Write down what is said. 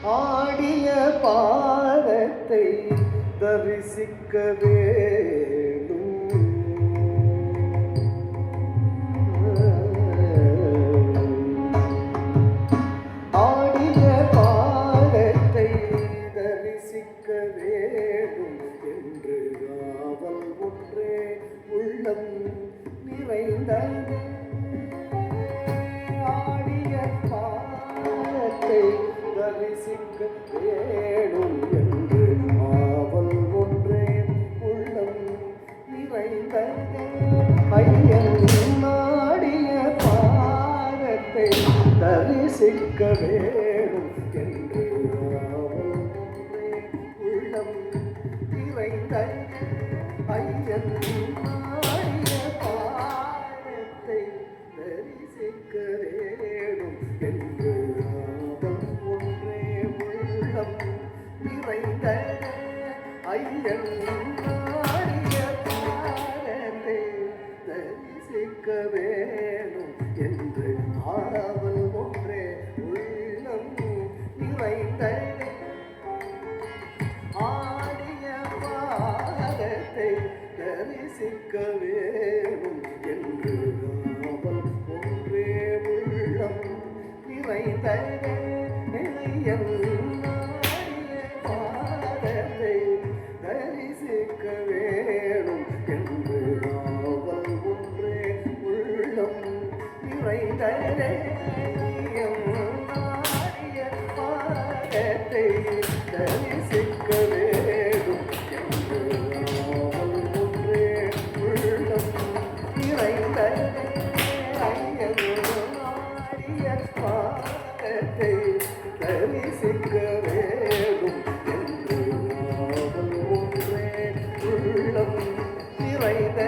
ஆடிய பாதத்தை தரிசிக்க வேணும். ஆடிய பாதத்தை தரிசிக்க வேணும் என்று ஆவல் ஒன்றே உள்ளம் நிறைந்தது. ஆடிய பாதத்தை தரிசிக்க வேணும் என்று ஆவல் ஒன்றே உள்ளம் நிறைந்தது. ஐயன் ஆடிய பாதத்தை தரிசிக்க வேணும் என்று ஆவல் ஒன்றே உள்ளம் நிறைந்தது. ஐயன் ஆடிய பாதத்தை தரிசிக்க வேணும் என்று ஆவல் ஒன்றே உள்ளம் நிறைந்தது. ஐயன் ஆடிய பாதத்தை தரிசிக்க வேணும் என்று ஆவல் ஒன்றே உள்ளம் நிறைந்தது. ஆடிய பாதத்தை தரிசிக்க வேணும் என்று ஆவல் ஒன்றே உள்ளம் நிறைந்தது. ஐயன் ஆடிய பாதத்தை தரிசிக்க வேணும் என்று ஆவல் ஒன்றே உள்ளம் நிறைந்தது. ஐயன் ஆடிய பாதத்தை தரிசிக்க வேணும் என்று ஆவல் ஒன்றே உள்ளம் நிறைந்தது. ஐயன் ஆடிய பாதத்தை தரிசிக்க வேணும் என்று ஆவல் ஒன்றே உள்ளம் நிறைந்தது.